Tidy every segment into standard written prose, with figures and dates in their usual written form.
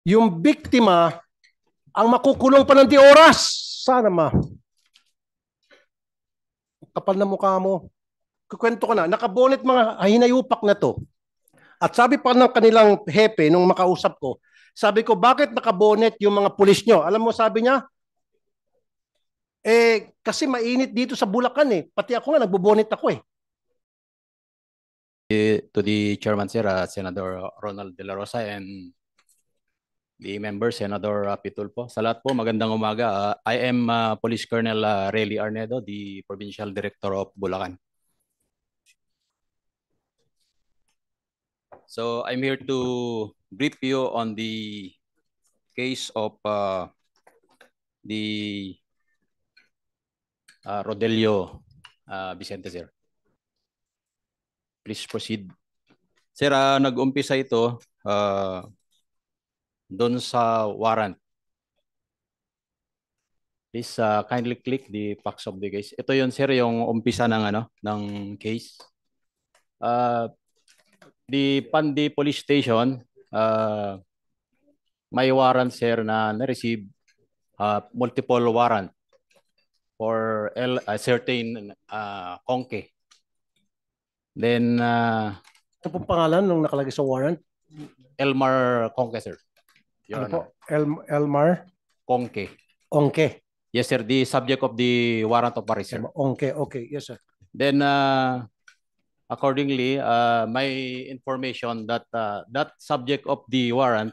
yung biktima ang makukulong pa ng 10 oras. Sana ma. Kapal na mukha mo. Kukwento ko na, nakabonet mga hinayupak na to. At sabi pa ng kanilang hepe nung makausap ko, sabi ko, bakit nakabonet yung mga pulis nyo? Alam mo, sabi niya, kasi mainit dito sa Bulacan eh. Pati ako nga, nagbobonet ako eh. To the chairman, sir, Senator Ronald De La Rosa, and the member, Senator Pitulpo. Sa lahat po, magandang umaga. I am Police Colonel Rayleigh Arnedo, the Provincial Director of Bulacan. So I'm here to brief you on the case of the Rodelio Vicente, sir. Please proceed. Sir, nag-umpisa ito doon sa warrant. Please kindly click the facts of the case. Ito yun, sir, yung umpisa ng case. The Pandi Police Station, may warrant, sir, na na-receive multiple warrant for a certain Conke. Then, Ano pong pangalan nung nakalagay sa warrant? Elmar Conke, sir. Ano po? Elmar? Conke. Ongke. Yes, sir. The subject of the warrant of arrest, sir. Ongke. Okay. Yes, sir. Then, accordingly, may information that that subject of the warrant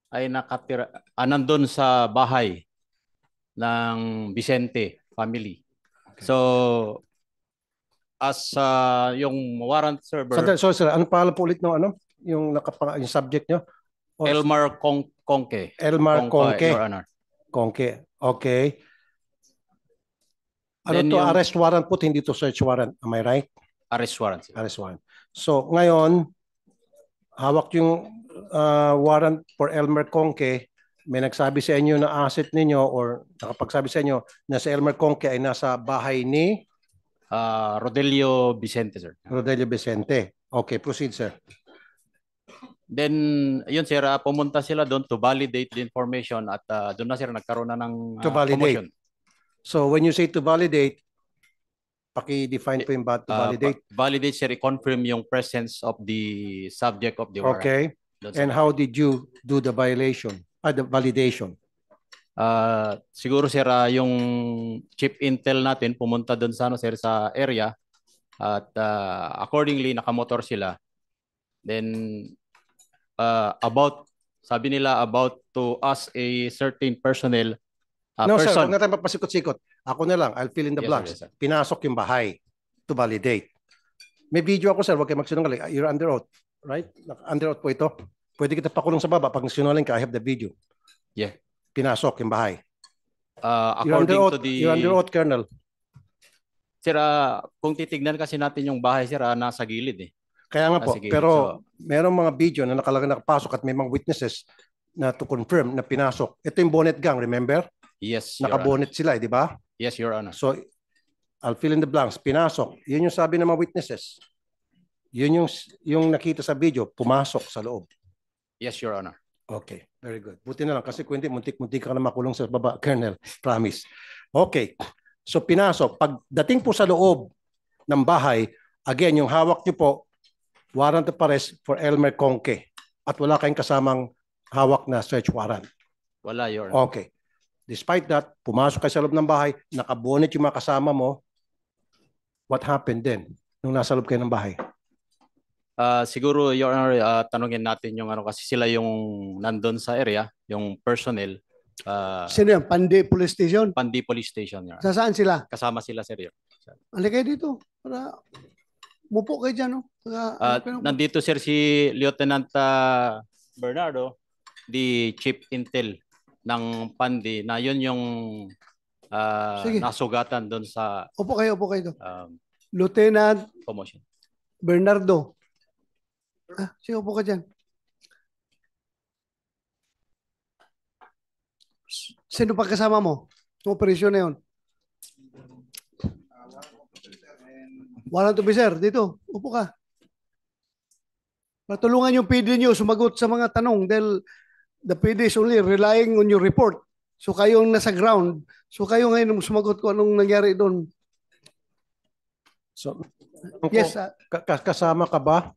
ay nakatira, nandun sa bahay ng Vicente family. Okay. So, as yung warrant server... So, sir, ano pangalan po ulit ng yung subject nyo? Elmar Conke. Elmar Conke. Your Honor. Conke. Okay. Ano Then to, arrest warrant po, hindi to search warrant. Am I right? Arrest warrant. Sir. Arrest warrant. So, ngayon, hawak yung warrant for Elmer Conke. May nagsabi sa inyo na asset ninyo or nakapagsabi sa inyo na si Elmer Conke ay nasa bahay ni Rodelio Vicente, sir. Rodelio Vicente. Okay, proceed, sir. Then, yun, sir, pumunta sila doon to validate the information at doon na, sir, nagkaroon na ng to validate. Commotion. So, when you say to validate, paki-define po yung to validate. Validate, sir, confirm yung presence of the subject of the warrant. Okay. And how did you do the violation? The validation? Siguro, sir, yung chief intel natin pumunta doon sa, sir, sa area at accordingly, nakamotor sila. Then, sabi nila about to us a certain personnel. No, sir, huwag na tayo papasikot-sikot. Ako na lang, I'll fill in the blanks. Sir. Pinasok yung bahay to validate. May video ako, sir, huwag kayo magsinungaling. You're under oath, right? Under oath po ito. Pwede kita pakulong sa baba pag sinungaling ka, I have the video. Yeah. Pinasok yung bahay. According to the... You're under oath, Colonel. Sir, kung titignan kasi natin yung bahay, sir, nasa gilid eh. Kaya nga po, pero merong mga video na nakapasok at may mga witnesses na to confirm na pinasok. Ito yung bonnet gang, remember? Yes, nakabonet sila, di ba? Yes, Your Honor. So, I'll fill in the blanks. Pinasok. Yun yung sabi ng mga witnesses. Yun yung nakita sa video, pumasok sa loob. Yes, Your Honor. Okay, very good. Buti na lang kasi kung hindi, muntik-muntik ka na makulong sa baba, Colonel. Promise. Okay. So, pinasok. Pagdating po sa loob ng bahay, again, yung hawak niyo po, warrant of arrest for Elmer Conke. At wala kayong kasamang hawak na search warrant. Wala, Your Honor. Okay. Despite that, pumasok kayo sa loob ng bahay, nakabonet yung mga kasama mo. What happened then nung nasa loob kayo ng bahay? Siguro, Your Honor, tanungin natin yung kasi sila yung nandun sa area, yung personnel. Sino yan? Pandi Police Station? Pandi Police Station, Your Honor. Sa saan sila? Kasama sila, sir. Halika kayo dito. Para mupo kayo dyan. No? Nandito, sir, si Lieutenant Bernardo, the Chief Intel ng Pandi, na yun yung nasugatan doon sa... Upo kayo doon. Lieutenant commotion. Bernardo. Sige, upo ka dyan. Sino pa kasama mo? Yung operasyon na yun? Warrant officer, dito. Upo ka. Patulungan yung PD nyo sumagot sa mga tanong dahil The PD is only relying on your report. So kayo ang nasa ground. So kayo ngayon ang sumagot kung anong nangyari doon. So, Yes, kasama ka ba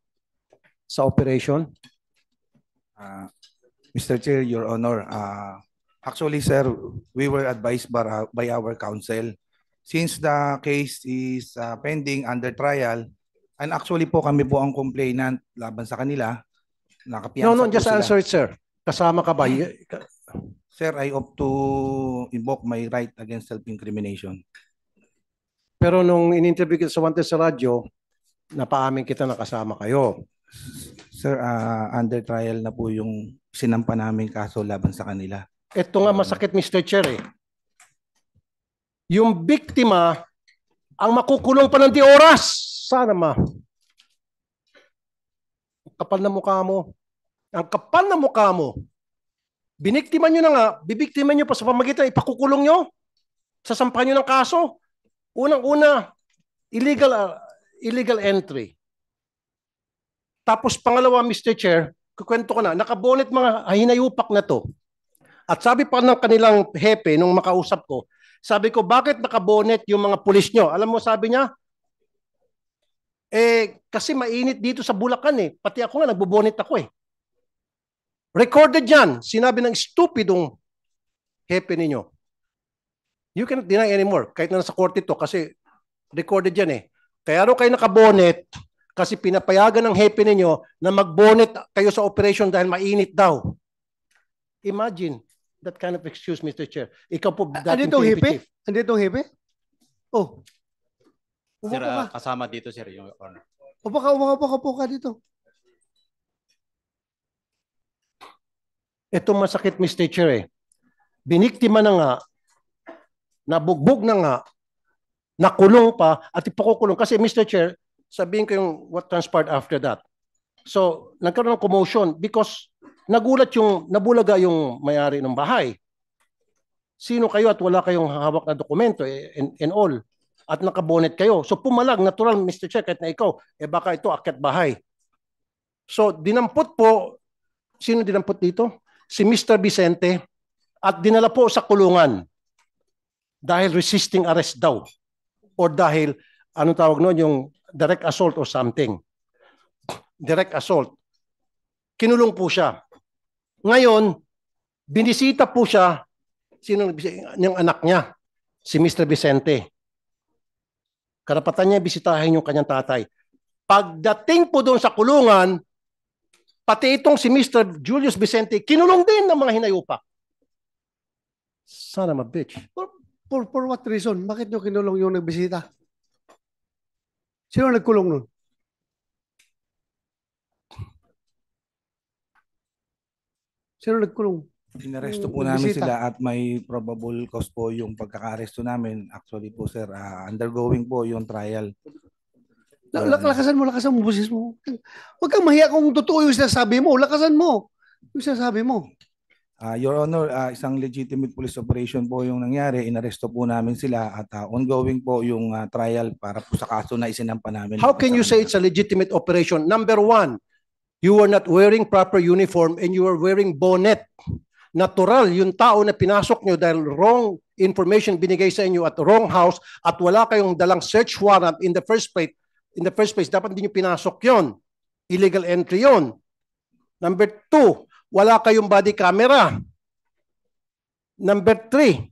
sa operation? Mr. Chair, Your Honor, actually, sir, we were advised by our counsel. Since the case is pending under trial, and actually po kami po ang complainant laban sa kanila, nakapiyansa No, po just sila. answer it, sir. Kasama ka ba? Sir, I opt to invoke my right against self-incrimination. Pero nung in-interview kita sa Wanted sa radyo, napaamin kita na kasama kayo. Sir, under trial na po yung sinampa namin kaso laban sa kanila. Ito nga masakit, Mr. Chair. Yung biktima, ang makukulong pa ng 10 oras. Sana ma. Ang kapal na mukha mo. Ang kapal na mukha mo. Biniktima nyo na nga, bibiktima nyo pa sa pamagitan, ipakukulong nyo. Sasampahan nyo ng kaso. Unang-una, illegal entry. Tapos pangalawa, Mr. Chair, kukwento ko na, nakabonet mga hinayupak na to. At sabi pa ng kanilang hepe, nung makausap ko, sabi ko, bakit nakabonet yung mga pulis nyo? Alam mo, sabi niya, kasi mainit dito sa Bulacan eh. Pati ako nga, nagbobonet ako eh. Recorded yan. Sinabi ng stupidong hepe ninyo. You cannot deny anymore. Kahit na nasa korte to kasi recorded yan eh. Kaya ro kayo nakabonet kasi pinapayagan ng hepe ninyo na magbonet kayo sa operation dahil mainit daw. Imagine that kind of excuse, Mr. Chair. Ikaw po dating Andito PNP hepe? chief. Andito hepe? Oh. Upo Sir, ka. kasama dito, sir, Your Honor. Upo ka dito. Ito masakit, Mr. Chair eh. Biniktima na nga, nabugbog na nga, nakulong pa, at ipakukulong. Kasi Mr. Chair, sabihin ko yung what transpired after that. So, nagkaroon ng commotion because nabulaga yung may-ari ng bahay. Sino kayo at wala kayong hawak na dokumento and all. At nakabonet kayo. So, pumalag, natural, Mr. Chair, kahit na ikaw, baka ito akyat bahay. So, dinampot po, sino dinampot dito? Si Mr. Vicente at dinala po sa kulungan dahil resisting arrest daw or dahil anong tawag noon yung direct assault or something. Direct assault. Kinulong po siya. Ngayon, binisita po siya yung anak niya, si Mr. Vicente. Karapatan niya bisitahin yung kanyang tatay. Pagdating po doon sa kulungan, pati itong si Mr. Julius Vicente, kinulong din ng mga hinayupak. Son of a bitch. For what reason? Bakit nyo kinulong yung nagbisita? Sino nagkulong nun? Sino nagkulong? Inaresto po Yung namin bisita. sila at may probable cause po yung pagkaka-aresto namin. Actually po, sir, undergoing po yung trial. Lakasan mo boses mo. Huwag kang mahiya kung totoo yung sinasabi mo. Lakasan mo yung sinasabi mo. Your Honor, isang legitimate police operation po yung nangyari. Inaresto po namin sila at ongoing po yung trial para po sa kaso na isinampa namin. How can you say it's a legitimate operation? Number one, you were not wearing proper uniform and you were wearing bonnet. Natural, yung tao na pinasok nyo dahil wrong information binigay sa inyo at wrong house at wala kayong dalang search warrant in the first place, dapat hindi nyo pinasok yon. Illegal entry yon. Number two, wala kayong body camera. Number three,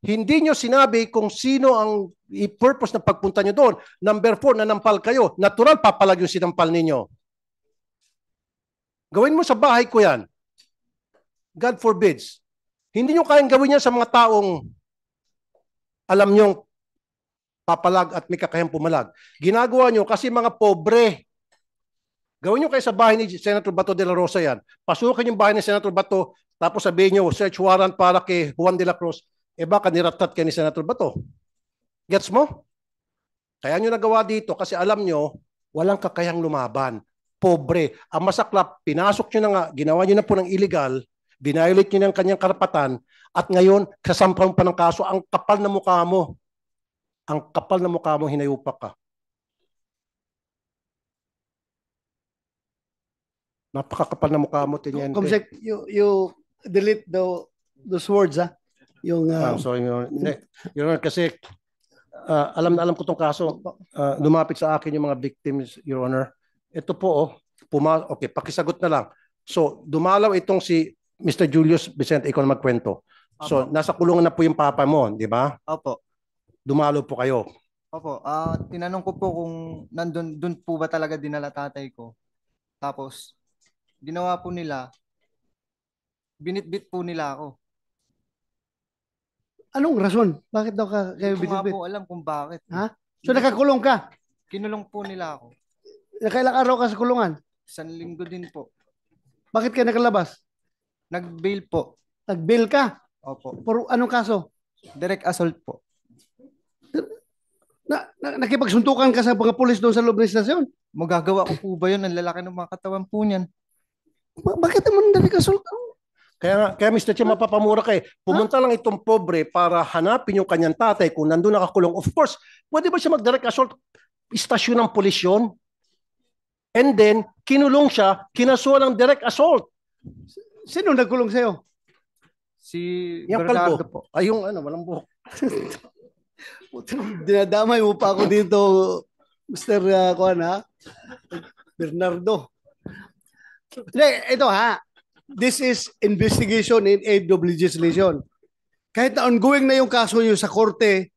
hindi nyo sinabi kung sino ang purpose na pagpunta nyo doon. Number four, nanampal kayo. Natural, papalag yung sinampal ninyo. Gawin mo sa bahay ko yan. God forbids. Hindi nyo kayang gawin yan sa mga taong alam nyo papalag at may kakayang pumalag. Ginagawa nyo kasi mga pobre. Gawin nyo kayo sa bahay ni Senator Bato de la Rosa yan. Pasukin yung bahay ni Senator Bato, tapos sabihin nyo, search warrant para kay Juan de la Cruz, baka niratat kayo ni Senator Bato. Gets mo? Kaya nyo nagawa dito kasi alam nyo, walang kakayang lumaban. Pobre. Ang masaklap, pinasok nyo na nga, ginawa nyo na po ng illegal, binayolate nyo ng kanyang karapatan, at ngayon, kasampang pa ng kaso, ang kapal na mukha mo. Ang kapal na mukha mo, hinayupak ka. Napakakapal na mukha mo, Teniente. Comsec, you delete those words, ha? Yung, I'm sorry, Your Honor. Hindi, Your Honor, kasi alam na alam ko tong kaso. Lumapit sa akin yung mga victims, Your Honor. Ito po, okay, pakisagot na lang. So, dumalaw itong si Mr. Julius Vicente, ikaw na magkwento. So, nasa kulungan na po yung papa mo, di ba? Opo. Dumalaw po kayo. Opo. Tinanong ko po kung dun po ba talaga dinala tatay ko. Tapos, ginawa po nila, binitbit po nila ako. anong rason? Bakit daw kayo Hindi ko nga binibit? po alam kung bakit. Ha? So nakakulong ka? Kinulong po nila ako. Nakailang araw ka sa kulungan? 1 linggo din po. Bakit ka nakalabas? Nag-bail po. Nag-bail ka? Opo. Por anong kaso? Direct assault po. Nakipagsuntukan ka sa mga pulis doon sa loob ng istasyon? Magagawa ko po ba yun? Ang lalaki ng mga katawan po niyan. Bakit naman direct assault? Kaya Mr. Che, mapapamura ka eh. Pumunta lang itong pobre para hanapin yung kanyang tatay kung nandun nakakulong. Of course, pwede ba siya mag-direct assault? Istasyon ng pulis yun. And then, kinulong siya, kinasuhan ng direct assault. Sino nagkulong sa'yo? Si Yung Bernardo kalbo. po. Ay, yung walang buhok. Dinadamay mo pa ako dito, Mr. Kuan, ha? Bernardo. Hindi, ito ha. This is investigation in aid of legislation. Kahit na ongoing na yung kaso nyo sa korte,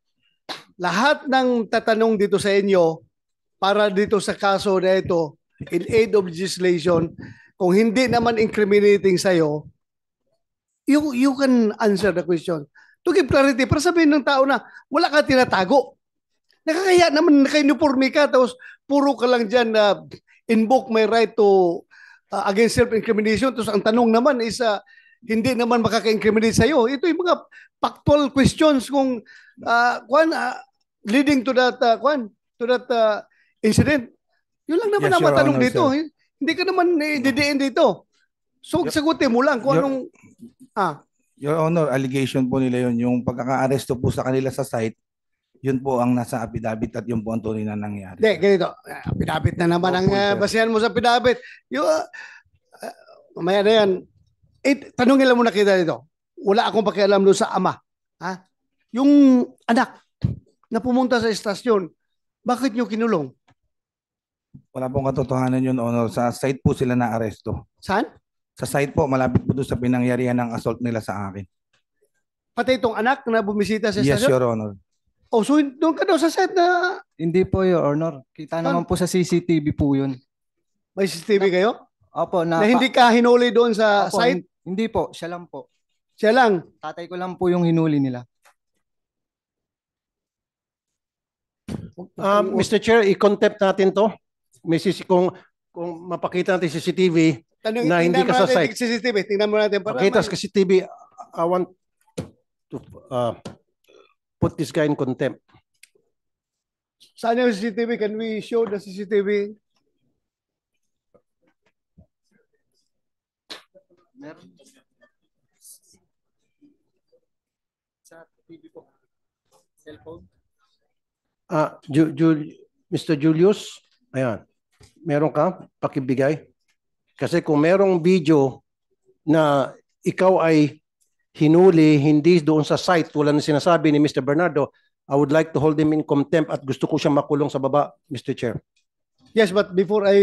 lahat ng tatanong dito sa inyo para dito sa kaso na ito in aid of legislation, kung hindi naman incriminating sa'yo, you can answer the question. To give clarity, para sabihin ng tao na wala ka tinatago. Nakakaya naman naka-uniforme ka, tapos puro ka lang dyan na invoke my right to against self-incrimination. Tapos ang tanong naman is hindi naman makaka-incriminate sa'yo. Ito yung mga factual questions kung leading to that incident. Yun lang naman Yes, ang Your matanong Honor, dito. sir. Hindi ka naman didiin dito. So sagutin mo lang kung anong... Your Honor, allegation po nila yun. Yung pagkaka-aresto po sa kanila sa site, yun po ang nasa affidavit at yun po ang tunay na nangyari. Hindi, ganito. Pinabit na naman ang Opo, sir. basihan mo sa pinabit. Yung, mamaya na yan. Tanungin lang muna kita dito. Wala akong pakialam doon sa ama. Ha? Yung anak na pumunta sa estasyon, bakit nyo kinulong? Wala pong katotohanan yun, Honor. Sa site po sila na-aresto. Saan? Sa site po, malapit po doon sa pinangyarihan ng assault nila sa akin. Pati itong anak na bumisita sa Yes, estasyon? Your Honor. Oh, so doon ka daw sa set na Hindi po, Your Honor. Kita naman po sa CCTV po yun. may CCTV kayo? Opo, Na hindi ka hinuli doon sa Opo, site? hindi po. Siya lang po. Siya lang. Tatay ko lang po yung hinuli nila. Mr. Chair, i-contempt natin to. Kung mapakita natin CCTV, na hindi tingnan ka mo sa natin site. yung CCTV. Tingnan mo natin. Para Makita sa CCTV, I want to put this guy in contempt. Saan yung CCTV? Can we show the CCTV? Meron. Sa TV po. Cellphone. Mr. Julius, ayan, meron ka? Pakibigay. Kasi kung merong video na ikaw ay hinuli, hindi doon sa site, wala na sinasabi ni Mr. Bernardo, I would like to hold him in contempt at gusto ko siyang makulong sa baba, Mr. Chair. Yes, but before I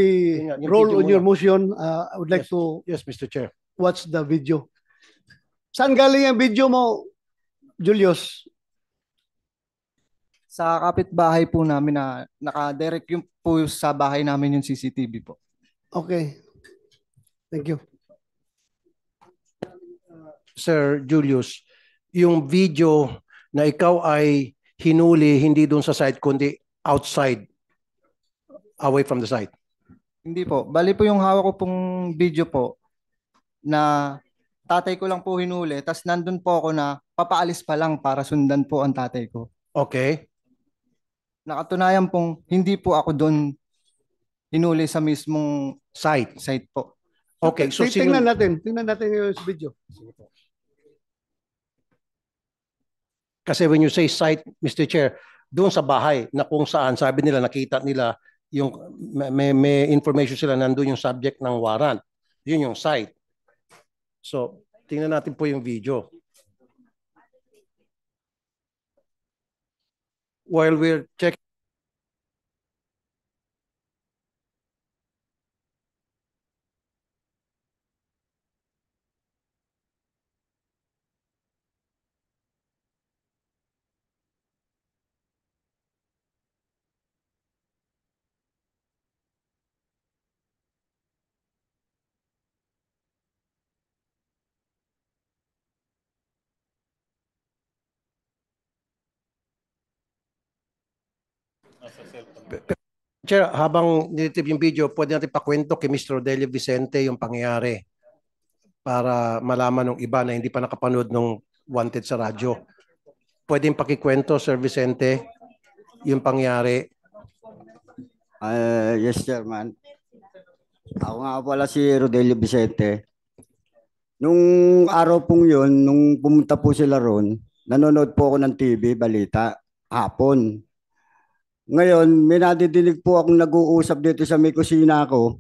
Yung roll video on your muna. motion, I would like Yes. to Yes, Mr. Chair. watch the video. Saan galing ang video mo, Julius? Sa kapitbahay po namin na naka-direct yung po sa bahay namin yung CCTV po. Okay. Thank you. Sir Julius, yung video na ikaw ay hinuli hindi doon sa site kundi outside, away from the site. Hindi po. Bali po yung hawak ko pong video po na tatay ko lang po hinuli tas nandun po ako na papaalis pa lang para sundan po ang tatay ko. Okay. Nakatunayan pong hindi po ako doon hinuli sa mismong site po. Okay, so Tingnan natin yung video. kasi when you say site, Mr. Chair, doon sa bahay na kung saan sabi nila nakita nila yung may information sila nandun yung subject ng warrant. Yun yung site. So, tingnan natin po yung video. While we're checking. Chair, habang nilitip yung video, pwede natin pakwento kay Mr. Rodelio Vicente yung pangyayari para malaman ng iba na hindi pa nakapanood ng Wanted sa radyo. Pwede yung pakikwento, Sir Vicente, yung pangyayari. Yes, Chairman. Ako nga pala si Rodelio Vicente. Nung araw pong yun, nung pumunta po sila ron, nanonood po ako ng TV, balita, hapon. Ngayon, may nadidinig po akong nag-uusap dito sa may kusina ko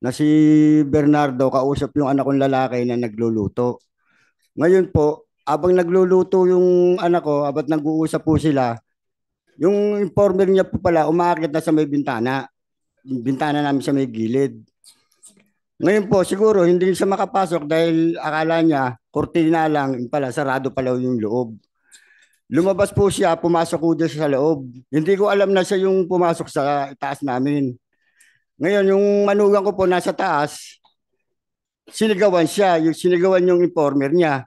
na si Bernardo, kausap yung anak kong lalaki na nagluluto. Ngayon po, abang nagluluto yung anak ko, abang nag-uusap po sila, yung informer niya po pala, umaakit na sa may bintana. Yung bintana namin sa may gilid. Ngayon po, siguro hindi siya makapasok dahil akala niya, kurtina lang, yung pala, sarado pala yung loob. Lumabas po siya, pumasok po siya sa loob. Hindi ko alam na siya yung pumasok sa itaas namin. Ngayon, yung manugang ko po nasa taas, sinigawan siya, yung sinigawan yung informer niya.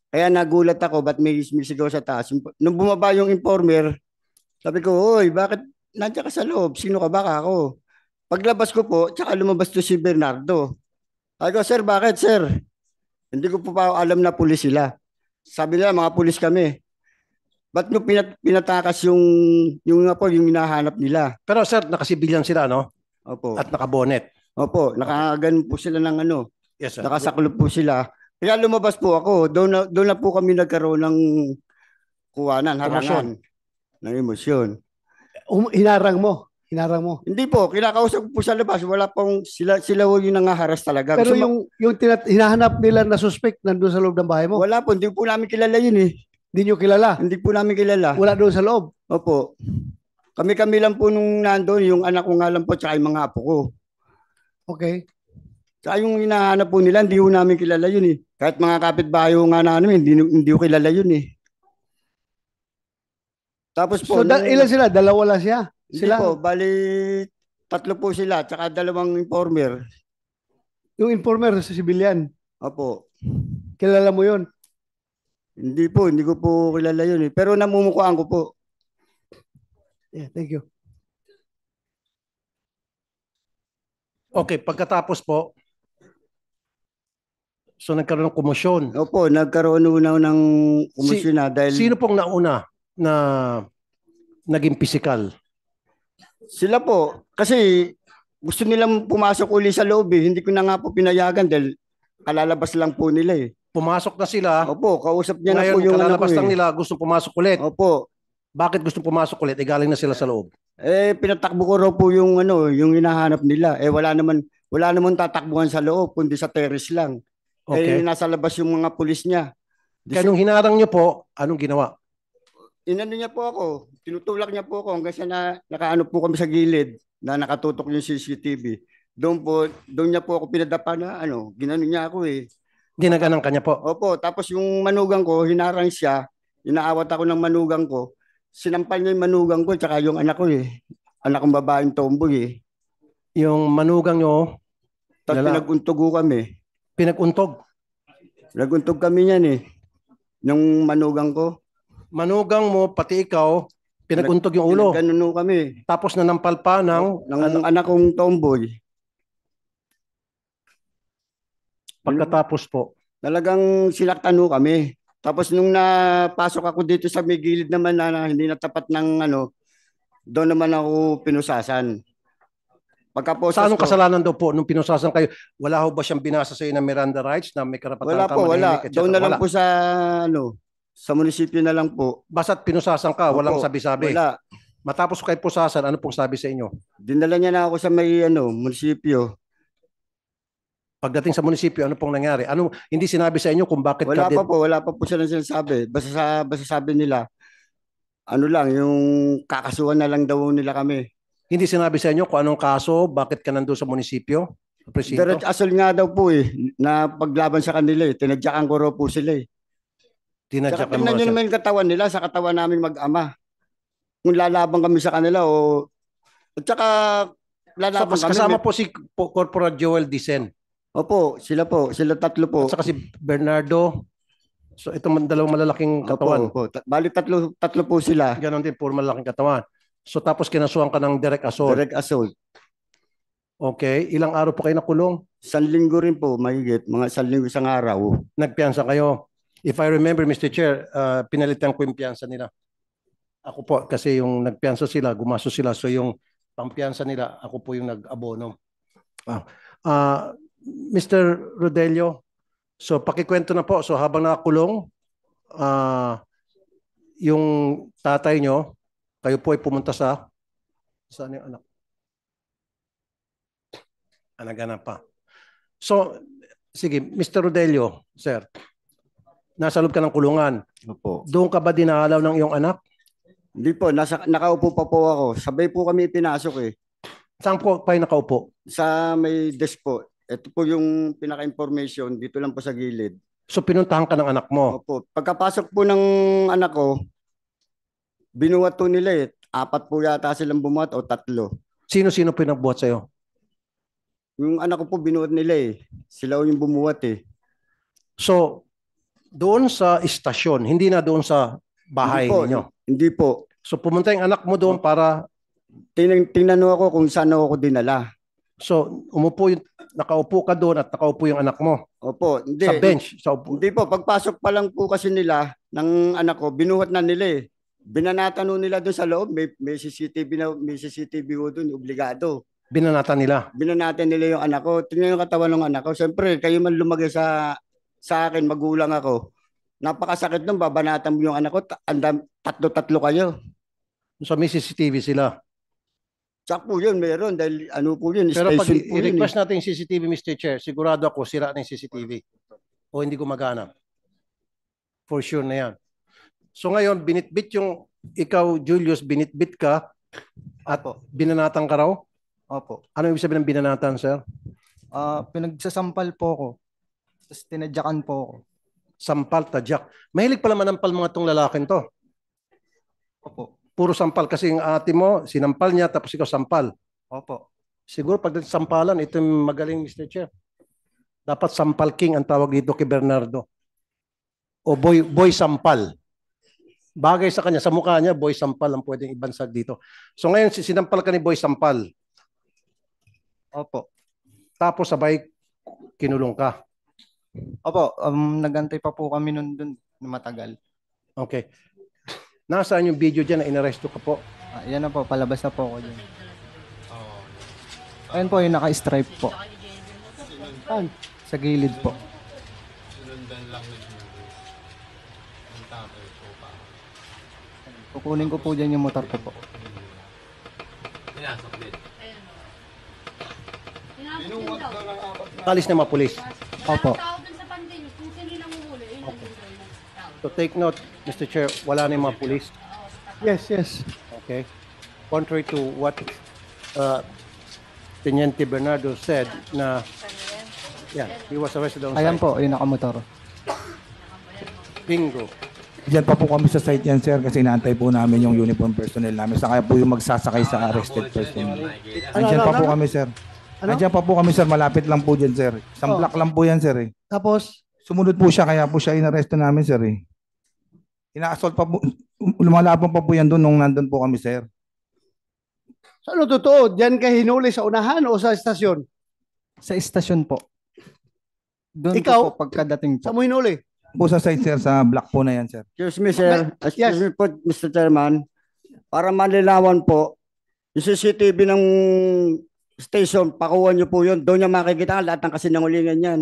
Kaya nagulat ako, ba't may sigaw sa taas? Nung bumaba yung informer, sabi ko, "Hoy, bakit nandiyan ka sa loob? Sino ka ba ako?" Paglabas ko po, tsaka lumabas to si Bernardo. Sabi ko, "Sir, bakit, sir?" Hindi ko po pa alam na pulis sila. Sabi nila, mga pulis kami. Ba't nyo pinatakas yung hinahanap nila? Pero sir, nakasibilyan sila, no? Opo. At nakabonet. Opo, nakaganon po sila ng ano. Yes, sir. Nakasaklop po sila. Kaya lumabas po ako. Doon na po kami nagkaroon ng kuwanan, harangan, ng emosyon. Hinarang mo. Hinarang mo. Hindi po, kinakausap ko po sa labas. Wala pong sila yung nangaharas talaga. Pero Gusto yung hinahanap nila na suspect nandun sa loob ng bahay mo, wala po, hindi po namin kilala yun eh. hindi nyo kilala. Hindi po namin kilala. Wala doon sa loob. Opo. Kami lang po nung nandoon, yung anak ko nga lang po, tsaka yung mga apo ko. Okay. Tsaka yung hinahanap po nila, hindi po namin kilala yun eh. Kahit mga kapitbahay nga namin, hindi ko kilala yun eh. Tapos po, So, ilan sila? Dalawa lang siya? hindi Sila? po, bali, 3 po sila, tsaka 2 informer. Yung informer sa civilian. Opo. Kilala mo yun? Hindi po, hindi ko po kilala yun eh. Pero namumukhaan ko po. Yeah, thank you. Okay, pagkatapos po, so nagkaroon ng komosyon. Opo, nagkaroon una ng komisyon na dahil Sino pong nauna na naging physical? sila po, kasi gusto nilang pumasok uli sa loob eh. Hindi ko na nga po pinayagan dahil kalalabas lang po nila eh. Pumasok na sila. Opo, kausap niya na Ngayon, po yung anak ko kalalabas lang eh. nila, gusto pumasok ulit. Opo. Bakit gusto pumasok ulit? Galing na sila sa loob. Pinatakbo ko raw po yung yung hinahanap nila. Wala naman tatakbuhan sa loob, kundi sa terrace lang. Okay. Nasa labas yung mga pulis niya. Kaya nung hinarang nyo po, anong ginawa? Inano niya po ako, tinutulak niya po ako hanggang sa nakaano po kami sa gilid na nakatutok yung CCTV. Doon niya po ako pinadapa na ginano niya ako eh. Ginaganan kanya po. Opo, tapos yung manugang ko, hinarang siya, inaawat ako ng manugang ko, sinampal niya yung manugang ko tsaka yung anak ko eh. Anak kong babaeng tomboy eh. Yung manugang nyo, Tapos pinag-untugo kami. pinag-untog. Naguntog kami niyan eh. Nung manugang ko. Manugang mo, pati ikaw, pinag-untog yung ulo. Ganun kami. Tapos nanampal pa ng Anak kong tomboy. pagkatapos po. Talagang sinaktan kami. Tapos nung napasok ako dito sa may gilid naman na hindi natapat ng doon naman ako pinusasan. Pagkaposas Sa anong ko, kasalanan daw po nung pinusasan kayo? Wala ho ba siyang binasa sa iyo ng Miranda rights na may karapatan wala ka po, wala. manahimik, etc.? Doon na lang Wala. po sa munisipyo na lang po. Basta't pinusasan ka, walang Opo, sabi-sabi. Wala. Matapos kayo pusasan, ano pong sabi sa inyo? Dinala niya na ako sa may munisipyo. Pagdating sa munisipyo, ano pong nangyari? Hindi sinabi sa inyo kung bakit Wala pa po silang sinasabi. Basta sabi nila, ano lang, yung kakasuhan na lang daw nila kami. Hindi sinabi sa inyo kung anong kaso, bakit ka nandun sa munisipyo? Sa presinto? Direct asol nga daw po na paglaban sa kanila tinadyakan ko raw po sila Tinadyakan Saka mo tingnan nyo siya. naman yung katawan nila sa katawan namin mag-ama. Kung lalaban kami sa kanila at saka lalaban kami. Kasama po si Corporal Joel Dicen. Opo, sila tatlo po. At saka si Bernardo. So itong dalawang malalaking katawan. Opo. Bali tatlo po sila. Ganon din, puro malalaking katawan. So tapos kinasuhan ka ng direct assault. Direct assault. Okay. Ilang araw po kayo nakulong? 1 linggo rin po, mahigit. Mga 1 linggo isang araw. Nagpiyansa kayo. If I remember, Mr. Chair, pinalitan ko yung piyansa nila. Ako po, kasi yung nagpiyansa sila, gumasto sila. So yung pampiyansa nila, ako po yung nag-abono. Mr. Rodelio, so pakikwento na po. So habang nakakulong, yung tatay nyo, kayo po ay pumunta saan yung anak? Anak pa. So, sige, Mr. Rodelio, sir, nasa loob ka ng kulungan. Opo. Doon ka ba dinalaw ng iyong anak? Hindi po, nakaupo pa po ako. Sabay po kami pinasok Saan po kayo nakaupo? Sa may desk po. Ito po yung pinaka-information dito lang po sa gilid. So pinuntahan ka ng anak mo? Opo. Pagkapasok po ng anak ko, binuhat po nila 4 po yata silang bumuhat o 3. Sino-sino pinagbuhat sa'yo? Yung anak ko po binuhat nila Sila yung bumuhat So, doon sa istasyon, hindi na doon sa bahay ninyo? Hindi po. So pumunta yung anak mo doon para... Tinanong ako kung saan ako dinala. So, nakaupo ka doon at nakaupo yung anak mo? Opo. Hindi. Sa bench? Hindi po. Pagpasok pa lang po kasi nila ng anak ko, binuhat na nila Binanatan nila doon sa loob. May CCTV doon. Obligado. Binanatan nila? Binanatan nila yung anak ko. Tingnan yung katawan ng anak ko. Siyempre, kayo man lumagay sa akin, magulang ako. Napakasakit nung babanatan mo yung anak ko. Tatlo kayo. So may CCTV sila? Tsak po yun, meron. Dahil ano po yun, Pero pag station po yun i-request natin yung CCTV, Mr. Chair, sigurado ako sira na yung CCTV. O hindi gumagana. For sure na yan. So ngayon, binitbit yung, ikaw, Julius, binitbit ka at binanatan ka raw? Opo. Ano ibig sabihin ng binanatan, sir? Pinagsasampal po ako. Tapos tinadyakan po ako. Sampal, tadyak. Mahilig pala manampal mga tong lalaking to. Opo. Puro sampal. Kasi yung ate mo, sinampal niya, tapos ikaw sampal. Opo. Siguro pag sampalan, ito yung magaling, Mr. Chair. Dapat sampal king ang tawag dito kay Bernardo. O boy sampal. Bagay sa kanya, sa mukha niya, boy sampal ang pwedeng ibansag dito. So ngayon, sinampal ka ni boy sampal. Opo. Tapos sabay kinulong ka. Opo, nagantay pa po kami nun dun na matagal. Okay. Nasaan yung video dyan na inaresto ka po? Yan na po, palabas na po ako dyan. Ayun po, yung naka-stripe po. Sa gilid po. Kukunin ko po dyan yung motor ko po. Kalis na mga pulis. Opo. So take note, Mr. Chair, wala na yung mga pulis. Yes. Okay. Contrary to what Teniente Bernardo said na he was arrested on Ayan site. po, yung nakamotor. Bingo. Diyan pa po kami sa site yan, sir, kasi inaantay po namin yung uniform personnel namin. Saka po yung magsasakay sa arrested person. Andiyan pa po kami, sir. Andiyan pa po kami, sir. Malapit lang po dyan, sir. Isang block lang po yan, sir. Tapos, Sumunod po siya, kaya po siya inaresto namin, sir. Ina-assault pa po. Lumalaban pa po yan doon nung nandun po kami, sir. ano totoo? Diyan ka hinuli sa unahan o sa estasyon? Sa istasyon po. Doon Ikaw? po pagkadating po. Saan mo hinuli? Po sa site, sir, sa block po na yan, sir. Excuse me, sir. Yes. Excuse me po, Mr. Chairman. Para malinawan po, yung CCTV ng station, pakuha niyo po yun. Doon niya makikita ang lahat ng kasinungalingan yan.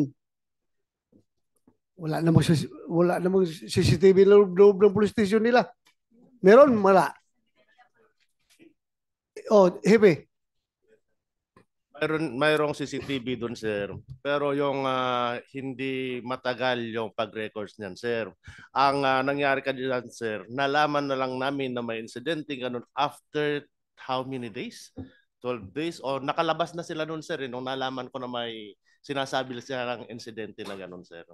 Wala namang CCTV loob ng police station nila. Meron? Wala. Oh, Hepe. Mayroong CCTV doon, sir. Pero yung hindi matagal yung pag-records niyan, sir. Ang nangyari ka dyan, sir, nalaman na lang namin na may insidente ganun after how many days? 12 days? O nakalabas na sila noon, sir, nung nalaman ko na may sinasabi sila ng insidente na ganun, sir.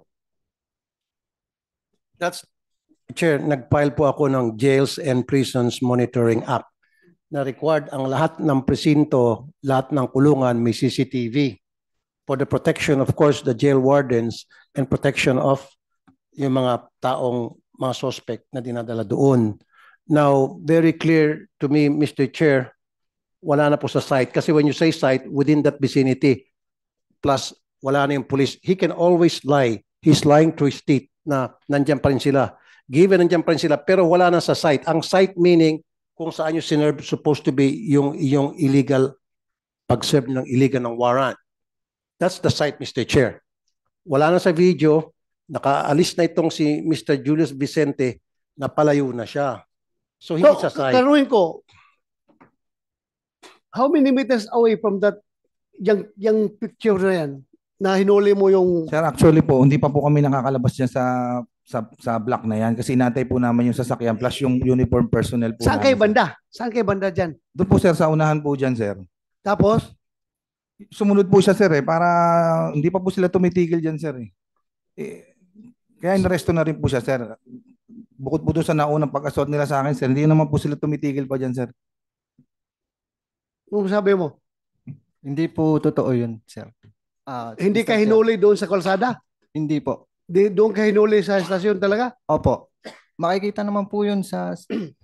That's, Chair, nag-file po ako ng Jails and Prisons Monitoring Act na required ang lahat ng presinto, lahat ng kulungan may CCTV for the protection, of course, the jail wardens and protection of yung mga taong, mga suspect na dinadala doon. Now, very clear to me, Mr. Chair, wala na po sa site. Kasi when you say site, within that vicinity, plus wala na yung police, he can always lie. He's lying to his teeth na nandyan pa rin sila. Given nandyan pa rin sila, pero wala na sa site. Ang site meaning, kung saan yung sinerve supposed to be yung illegal, pag-serve ng illegal ng warrant. That's the site, Mr. Chair. Wala na sa video, nakaalis na itong si Mr. Julius Vicente, napalayo na siya. So, hindi sa site. Taruhin ko, how many meters away from that, yung picture na yan, na hinuli mo yung... Sir, actually po, hindi pa po kami nakakalabas dyan sa block na yan kasi inantay po naman yung sasakyan plus yung uniform personnel po. Saan kayo banda? Saan kayo banda dyan? Doon po, sir, sa unahan po dyan, sir. Tapos? Sumunod po siya, sir, para hindi pa po sila tumitigil dyan, sir. Kaya inaresto na rin po siya, sir. Bukod po doon sa naunang pag-assault nila sa akin, sir, hindi naman po sila tumitigil pa dyan, sir. Ano sabi mo? Hindi po totoo yun, sir. Hindi Mr. ka Chair. hinuli doon sa kalsada? Hindi po. Doon ka hinuli sa estasyon talaga? Opo. Makikita naman po yun sa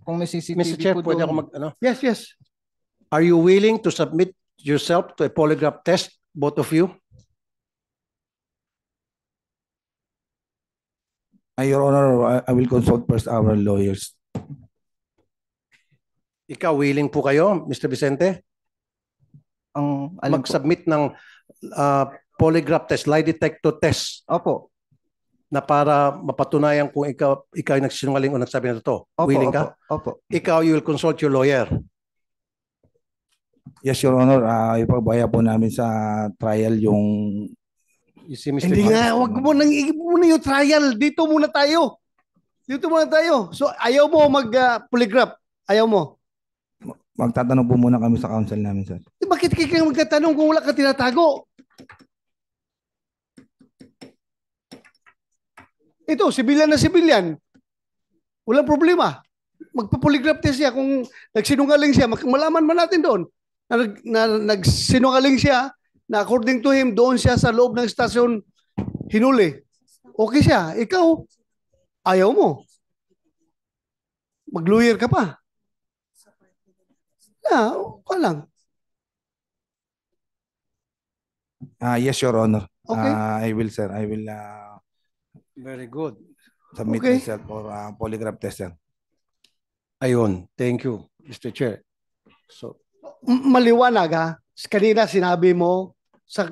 kung may CCTV Mr. Chair, po pwede doon. ako ano? Yes, yes. Are you willing to submit yourself to a polygraph test, both of you? Your Honor, I will consult first our lawyers. Ikaw, willing po kayo, Mr. Vicente? Ang alin po? Mag-submit ng polygraph test, lie detector test Opo. na para mapatunayan kung ikaw ay nagsinungaling o nagsabi na totoo. Opo, Willing ka? Opo. Ikaw, you will consult your lawyer. Yes, Your Honor, ipagbaya po namin sa trial yung... You see, Mr. Hindi Chair? nga, wag mo nang muna yung trial. Dito muna tayo. Dito muna tayo. So, ayaw mo mag-polygraph. Ayaw mo. Magtatanong po muna kami sa counsel namin, sir. Bakit kayo magtatanong kung wala ka tinatago? Ito, sibilyan na sibilyan. Walang problema. Magpa-polygraph test siya. Kung nagsinungaling siya, malaman man natin doon na nagsinungaling siya, na according to him, doon siya sa loob ng estasyon hinuli. Okay siya. Ikaw, ayaw mo. Mag-lawyer ka pa. Okay lang. Yes, Your Honor. Okay. I will, sir. I will Very good. submit Okay. myself for polygraph test, sir. Ayun. Thank you, Mr. Chair. So, Maliwanag ha. Kanina sinabi mo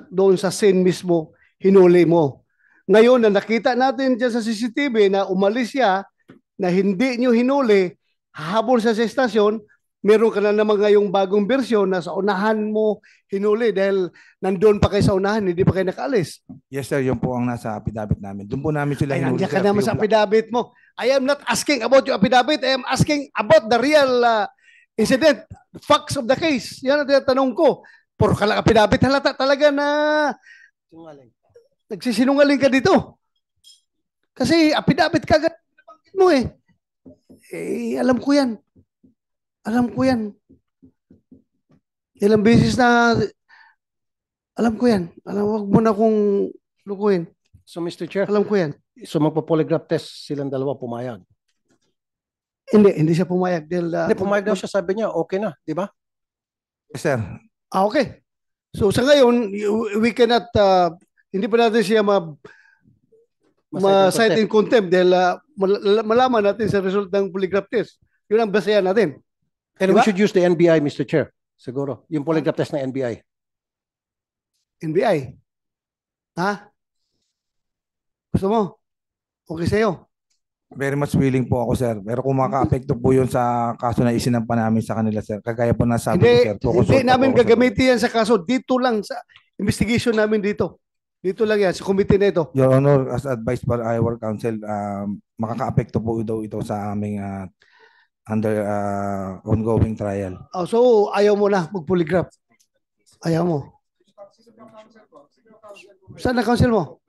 doon sa scene mismo, hinuli mo. Ngayon na nakita natin dyan sa CCTV na umalis siya, na hindi nyo hinuli, hahabol siya sa estasyon, meron ka na naman ngayong bagong bersyon na sa unahan mo hinuli dahil nandun pa kayo sa unahan, hindi pa kayo nakaalis. Yes, sir. Yun po ang nasa affidavit namin. Doon po namin sila Ay, hinuli, nandiyan ka sir. naman sa affidavit mo. I am not asking about your affidavit. I am asking about the real incident, facts of the case. Yan ang tinatanong ko. Puro ka lang affidavit, halata talaga na nagsisinungaling ka dito. Kasi affidavit ka nabanggit mo eh. Alam ko yan. Alam ko yan. Ilang beses na alam ko yan. Wag mo na kung lukuhin. so Mr. Chair, Alam ko yan. so magpo-polygraph test silang dalawa pumayag. Hindi siya pumayag. Dahil, Hindi, pumayag daw siya, sabi niya, okay na, di ba? Yes, sir. Okay. So sa ngayon, we cannot, hindi pa natin siya ma-cite in contempt dahil malaman natin sa result ng polygraph test. Yun ang basehan natin. And we Diba? should use the NBI, Mr. Chair. Siguro. Yung polygraph test ng NBI. NBI. Ha? Gusto mo? Okay sa'yo. Very much willing po ako, sir. Pero kung maka-apekto po yun sa kaso na isinampa namin sa kanila, sir. Kagaya po nasabi ko, sir. Hindi namin gagamitin yan sa kaso. Dito lang sa investigation namin dito. Dito lang yan sa committee na ito. Your Honor, as advised by our counsel, makaka-apekto po daw ito sa aming under ongoing trial. Oh, so ayaw mo na mag-polygraph. Ayaw mo. Saan na counsel mo?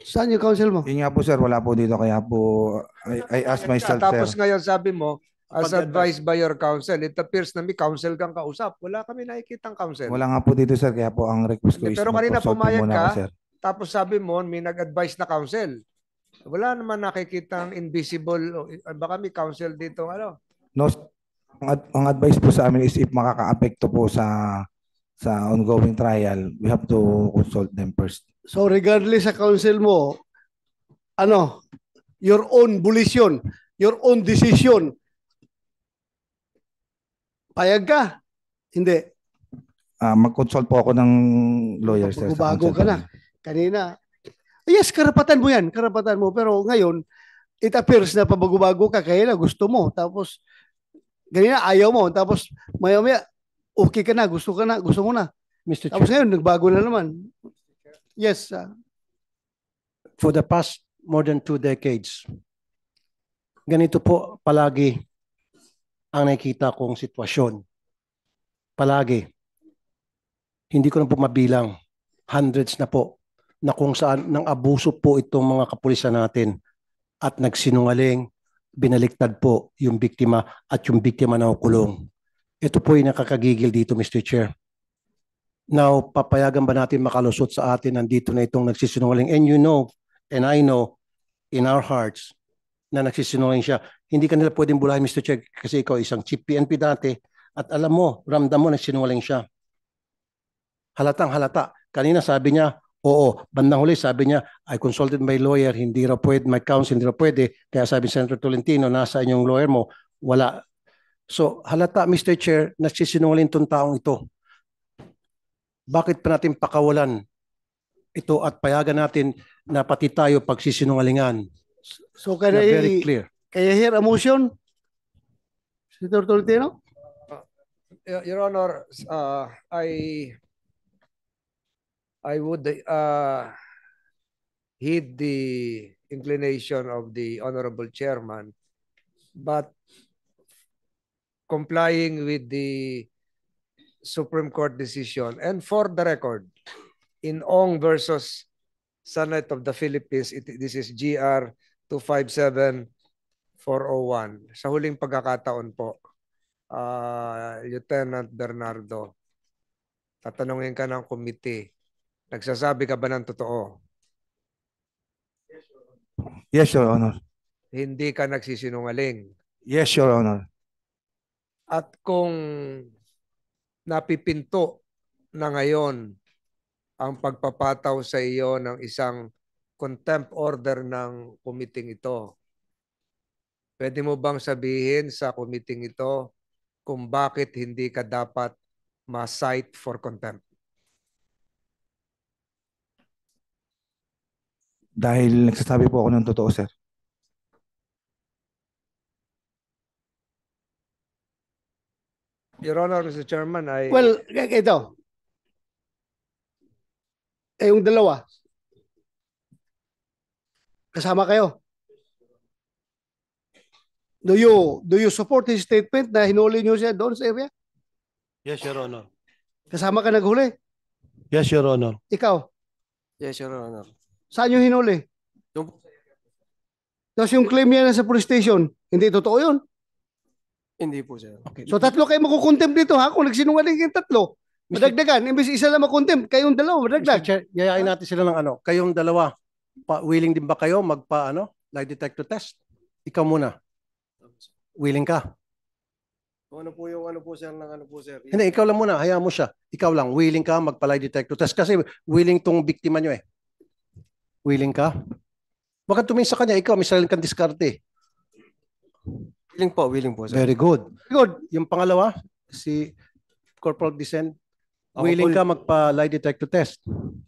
Saan yung counsel mo? Yun nga po, sir. Wala po dito. Kaya po, I asked myself, Tapos sir. ngayon sabi mo, as advised by your counsel, it appears na may counsel kang kausap. Wala kami nakikitang counsel. Wala nga po dito, sir. Kaya po ang request ko is Pero kanina mag-consult po pumayag muna ka. ako, sir. Tapos sabi mo, may nag-advise na counsel. Wala naman nakikitang invisible. Baka may counsel dito. Ano? No, ang advice po sa amin is if makaka-apekto po sa ongoing trial, we have to consult them first. So regardless sa counsel mo, ano, your own volition, your own decision, payag ka? Hindi. Mag-consult po ako ng lawyer, sir. sa Bago counsel ka na. namin. Kanina. Yes, karapatan mo yan. Karapatan mo. Pero ngayon, it appears na pabago-bago ka. Kaya na gusto mo. Tapos, ganina ayaw mo. Tapos, maya-maya, okay ka na. Gusto mo na. Mr. Tapos Chair, ngayon, nagbago na naman. Yes. for the past more than 2 decades, ganito po palagi ang nakikita kong sitwasyon. Palagi. Hindi ko na po mabilang. Hundreds na po na kung saan nang abuso po itong mga kapulisan natin at nagsinungaling, binaliktad po yung biktima at yung biktima na kulong. Ito po yung nakakagigil dito, Mr. Chair. Now, papayagan ba natin makalusot sa atin nandito na itong nagsisinungaling? And you know, and I know, in our hearts, na nagsisinungaling siya. Hindi ka nila pwedeng bulahin, Mr. Chair, kasi ikaw isang chief PNP dati at alam mo, ramdam mo nagsinungaling siya. Halatang halata. Kanina sabi niya, oo. Bandang huli sabi niya, I consulted my lawyer, hindi raw pwede, my counsel, hindi raw pwede. Kaya sabi Senator Tolentino, nasa inyong lawyer mo, wala. So halata, Mr. Chair, nagsisinungaling itong taong ito. Bakit pa natin pakawalan ito at payagan natin na pati tayo pagsisinungalingan? So, Na very clear. kaya hear a motion? Senator Tolentino? Your Honor, I would heed the inclination of the Honorable Chairman, but complying with the Supreme Court decision, and for the record, in Ong versus Senate of the Philippines, this is GR 257401. Sa huling pagkakataon po, Lieutenant Bernardo, tatanungin ka ng committee, nagsasabi ka ba ng totoo? Yes, Your Honor. Hindi ka nagsisinungaling. Yes, Your Honor. At kung napipinto na ngayon ang pagpapataw sa iyo ng isang contempt order ng committee ito, pwede mo bang sabihin sa committee ito kung bakit hindi ka dapat ma-cite for contempt? Dahil nagsasabi po ako ng totoo, sir. Your Honor, Mr. Chairman, Well, ito. Yung dalawa. Kasama kayo. Do you support his statement na hinuli niyo siya doon sa area? Yes, Your Honor. Kasama ka naghuli? Yes, Your Honor. Ikaw? Yes, Your Honor. Saan yung hinuli? Tapos yung claim niya sa police station, hindi totoo yun. Hindi po, sir. Okay. So tatlo kayo makukontempt dito ha kung nagsinungaling yung tatlo. Madagdagan. Imbis isa lang makontempt, kayong dalawa Mr. madagdag. Chair, yayain natin sila ng ano. Kayong dalawa, willing din ba kayo lie detector test? Ikaw muna. Willing ka? Ano po yung ano po, sir, ng ano po, sir? Hindi, ikaw lang muna. Hayaan mo siya. Ikaw lang. Willing ka lie detector test? Kasi willing tong biktima nyo eh. Willing ka? Baka tumingin sa kanya. Ikaw, may sarili kang diskarte. Willing po, sir. Very good. Good. Yung pangalawa, si Corporal Dicen. willing ka magpa-lie detector test?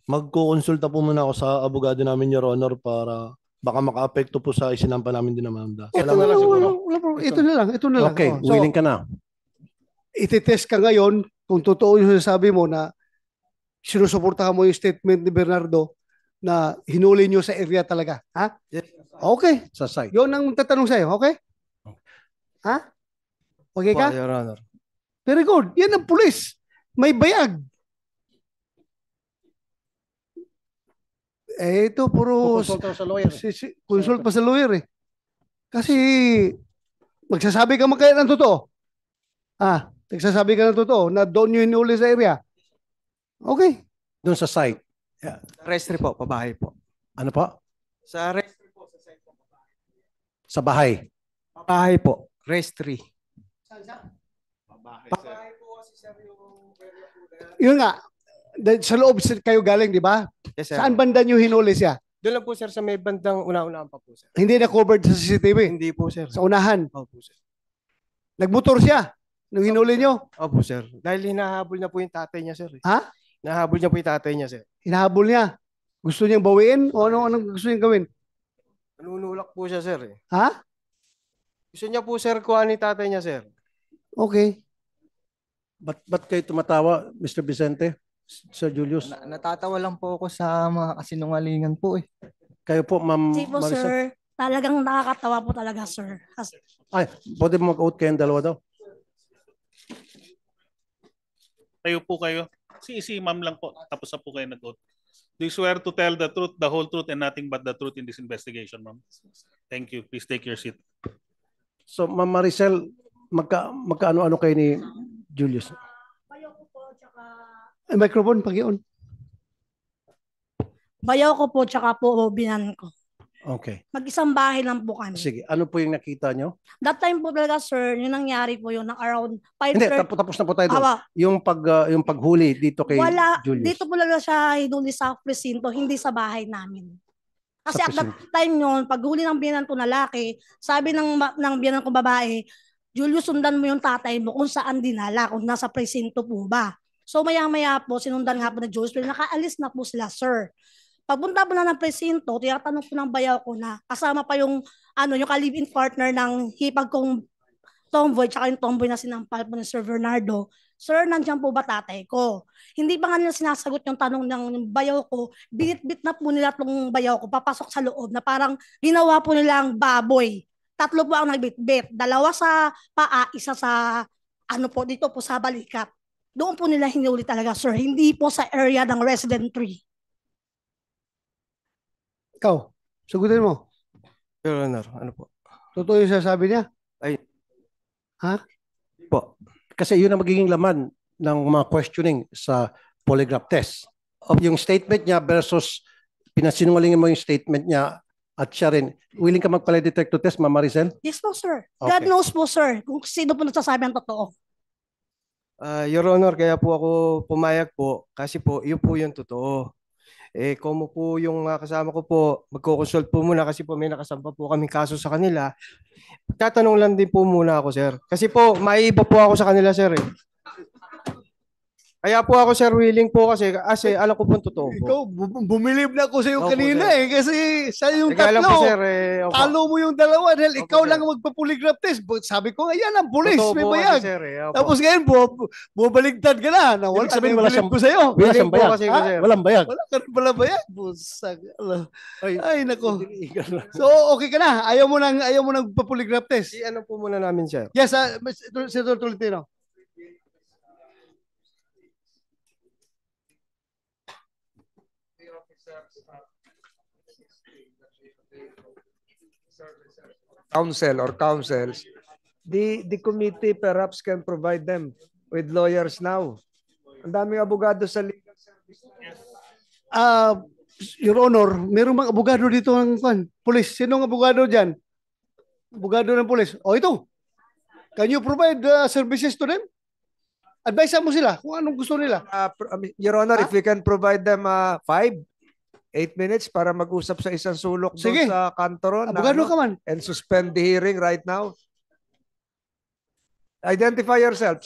Magkukonsulta po muna ako sa abogado namin, Your Honor, para baka maka-apekto po sa isinampa namin din naman. Ito na lang siguro. Ito na lang, ito na lang. Okay, Oh, so, willing ka na. ititest ka ngayon kung totoo yung sinasabi mo na sinusuportahan mo yung statement ni Bernardo na hinuli nyo sa area talaga. Ha? Yes. Okay. Sa site. Yun ang tatanong sa'yo. Okay? Ha? Okay ka? Your Honor. Very good. Yan ang pulis. May bayag. Ito puro Consult sa lawyer. consult pa sa lawyer eh. Kasi magsasabi ka man kaya ng totoo. Nagsasabi ka ng totoo na doon nyo hinuli sa area. Okay. Doon sa site. Restri po, pabahay po. Ano po? Sa restri po, sa site po. Sa bahay. Pabahay po, restri. Bahay, sir. Yun nga. Sa loob kayo galing, di ba? Yes, sir. Saan banda nyo hinuli siya? Doon lang po, sir, sa may bandang una-unahan pa po, sir. Hindi na covered sa CCTV. Hindi po, sir. Sa unahan. Opo, sir. Nagmotor siya nung hinuli nyo. Opo, sir. Dahil hinahabol na po yung tatay niya, sir. Ha? Hinahabol niya po yung tatay niya, sir. Hinahabol niya. Gusto niyang bawiin? O anong gusto niyang gawin? Nanunulak po siya, sir. Ha? Gusto niya po, sir, kuha ni tatay niya, sir. Okay. Ba't kayo tumatawa, Mr. Vicente? Sir Julius? Natatawa lang po ako sa mga kasinungalingan po eh. Kayo po, Ma'am Hindi po, Maricel? sir. Talagang nakakatawa po talaga, sir. Ay, pwede mo mag-out kayong dalawa daw. Tayo po kayo. Si ma'am lang po. Tapos na po kayo nag-vote. Do you swear to tell the truth, the whole truth, and nothing but the truth in this investigation, ma'am? Thank you. Please take your seat. So, Ma'am Maricel, magkaano-ano kayo ni Julius? Bayaw ko po, tsaka... Ay, microphone, pag-ion. Bayaw ko po, tsaka po binan ko. Okay. Mag-isang bahay lang po kami. Sige, ano po yung nakita nyo? That time po talaga, sir, yung nangyari po yun, ng around 5:30. Hindi, tapos na po tayo doon. Yung paghuli dito kay Wala, Julius. dito po talaga siya hinuli sa presinto, hindi sa bahay namin. Kasi Sa at that time yun, paghuli ng biyanan ko na lalaki, sabi ng biyanan ko babae, Julius, sundan mo yung tatay mo kung saan dinala, kung nasa presinto po ba. So maya-maya po, sinundan nga po na Julius, pero nakaalis na po sila, sir. Pagpunta po na ng presinto, tinatanong ko ng bayaw ko na kasama pa yung yung ka-live-in partner ng hipag kong tomboy tsaka yung tomboy na sinampal po ni Sir Bernardo. Sir, nandiyan po ba tatay ko? Hindi ba nga nila sinasagot yung tanong ng bayaw ko? Bit-bit na po nila tong bayaw ko papasok sa loob na parang ginawa po nilang baboy. 3 po ang nagbit-bit. 2 sa paa, 1 sa dito po sa balikat. Doon po nila hinuli talaga, sir. Hindi po sa area ng resident tree. Ikaw, sagutin mo. Your Honor, ano po? Totoo yung sasabi niya? Ay. Ha? Po. Kasi yun ang magiging laman ng mga questioning sa polygraph test. Yung statement niya versus pinasinungalingan mo yung statement niya at siya rin. Willing ka magpa-lie detector test, Ma'am Maricel? Yes po, sir. Okay. God knows po, sir, kung sino po nagsasabi ang totoo. Your Honor, kaya po ako pumayag po kasi po, yun po yung totoo. Kung po yung kasama ko po, magko-consult po muna kasi po may nakasampa po kaming kaso sa kanila. Tatanong lang din po muna ako, sir. Kasi po, maiiba po ako sa kanila, sir. Kaya po ako, sir, willing po kasi alam ko po totoo po. Ikaw, bumilib na ako sa iyo Opo, kanina sir. kasi sa yung Teka lang tatlo. po, sir. Opo. Talo mo yung dalawa dahil Opo, ikaw sir. lang ang magpa-polygraph test. Sabi ko, ayan ang pulis, Totoo may po bayag. kasi, sir. Opo. Tapos ngayon, bubaligtad ka na. Ibig sabihin, wala siyang- ko sa'yo. Wala Willing siyang po bayag. kasi, Ha? sir. Walang bayag. Wala ka rin pala bayag. Busag. Ay, nako. Illegal. So, okay ka na. Ayaw mo nang pa-polygraph test. Ano po muna namin, sir? Yes, Senator Tolentino. Counsel or counsels, the committee perhaps can provide them with lawyers now. Ang daming abogado sa legal service. Your Honor, mayroong mga abogado dito ng police. Sinong abogado dyan? Abogado ng police. O ito, can you provide services to them? Advise mo sila kung anong gusto nila. Your Honor, if we can provide them 5-8 minutes para mag-usap sa isang sulok doon Sige. sa kantoron Abogado ka man. and suspend the hearing right now. Identify yourself.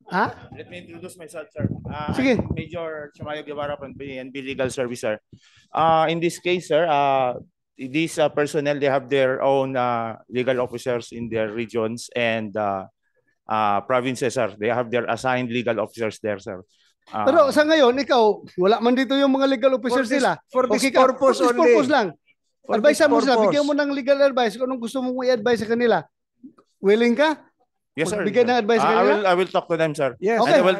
Ha? Let me introduce myself, sir. Sige. I'm Major Chumayo Guevara from PNP Legal Service, sir. In this case, sir, these personnel, they have their own legal officers in their regions and provinces, sir. They have their assigned legal officers there, sir. Pero sa ngayon, ikaw, wala man dito yung mga legal officers nila. For this Okay ka, purpose for this only. purpose lang. For Advise this mo sila, purpose. bigyan mo ng legal advice kung anong gusto mong i-advise sa kanila. Willing ka? Yes, sir. Bigyan ng advice sa kanila? I will talk to them, sir. Yes. Okay. And I will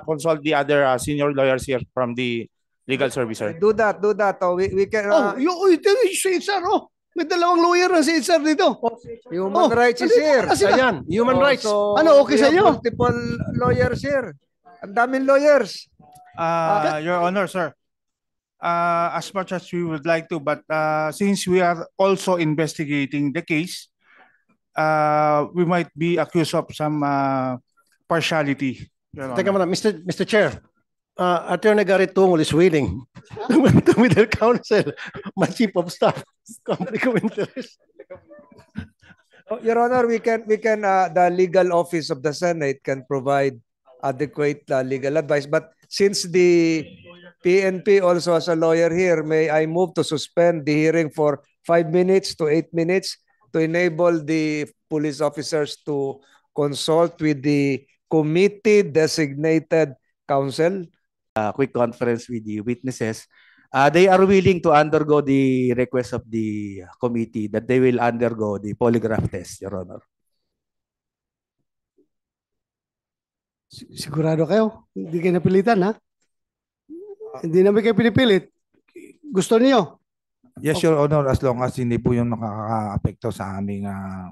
consult the other senior lawyers here from the legal service, sir. Do that. Oh, we can, Ito yung si HR, oh. May dalawang lawyer na si HR dito. human rights is here. Ayan, human rights. Ano, okay we sa have inyo? Multiple lawyers here. Ang daming lawyers. Your Honor, sir, as much as we would like to, but since we are also investigating the case, we might be accused of some partiality. Your Teka Honor. muna, Mr. Chair, Attorney Garrett Tungol is willing to be their counsel, my chief of staff, conflict of interest. Your Honor, we can the legal office of the Senate can provide adequate legal advice. But since the PNP also has a lawyer here, may I move to suspend the hearing for 5 minutes to 8 minutes to enable the police officers to consult with the committee designated counsel. Quick conference with the witnesses. They are willing to undergo the request of the committee that they will undergo the polygraph test, Your Honor. Sigurado kayo? Hindi kayo napilitan, ha? Hindi namin kayo pinipilit. Gusto niyo? Yes, Your Honor, as long as hindi po yung nakaka-apekto sa aming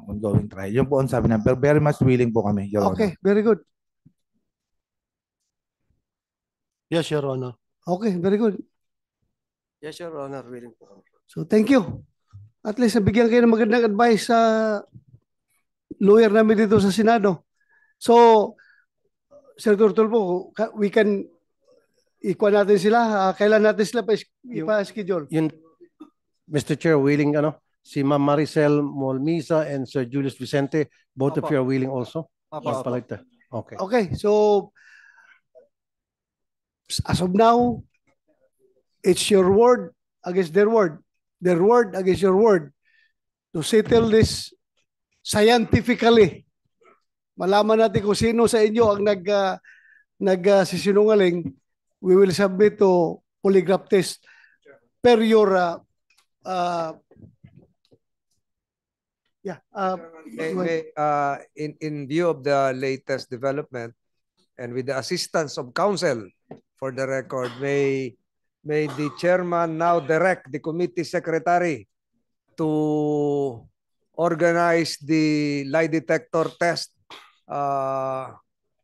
ongoing trial. Yun po ang sabi namin. Pero very much willing po kami, Your Honor. Okay, very good. Yes, Your Honor. Okay, very good. Yes, Your Honor. Willing po. So, thank you. At least nabigyan kayo ng magandang advice sa lawyer namin dito sa Senado. So, Senator Tulfo, we can ikuha natin sila. Kailan natin sila ipa-schedule? Yun, Mr. Chair, willing, si Ma'am Maricel Molmisa and Sir Julius Vicente, both of you are willing also? Magpalit. Okay. Okay, so as of now, it's your word against their word against your word to settle this scientifically. Malaman natin kung sino sa inyo ang nagsisinungaling. We will submit to polygraph test per your In view of the latest development and with the assistance of counsel, for the record, may the chairman now direct the committee secretary to organize the lie detector test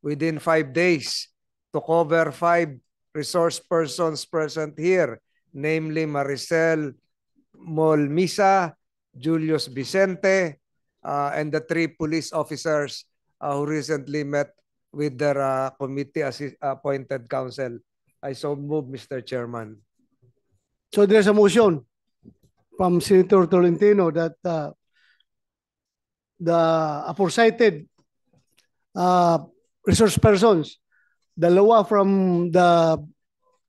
within 5 days to cover 5 resource persons present here, namely Maricel Molmisa, Julius Vicente, and the 3 police officers who recently met with their committee appointed counsel. I so move, Mr. Chairman. So there's a motion from Senator Tolentino that the aforecited resource persons, dalawa from the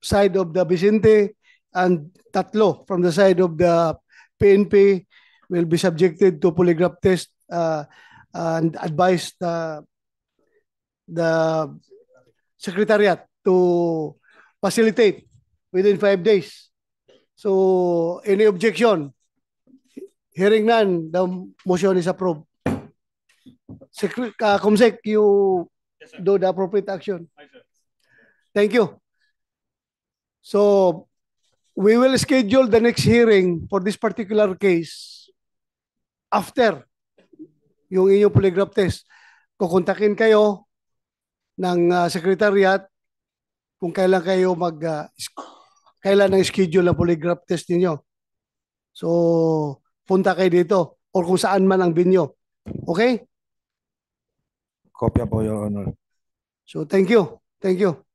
side of the Vicente and tatlo from the side of the PNP will be subjected to polygraph test and advise the secretariat to facilitate within 5 days. So, any objection? Hearing none, the motion is approved. Comsec, you do the appropriate action. Thank you. So, we will schedule the next hearing for this particular case after yung inyong polygraph test. Kukontakin kayo ng secretariat kung kailan kayo kailan ang schedule ng polygraph test ninyo. So, punta kayo dito or kung saan man ang venue. Okay? Kopya po, Your Honor. So, thank you. Thank you.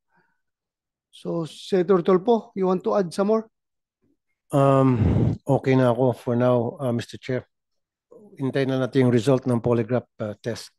So, Senator Tolpo, you want to add some more? Okay na ako for now, Mr. Chair. Hintayin na natin yung result ng polygraph test.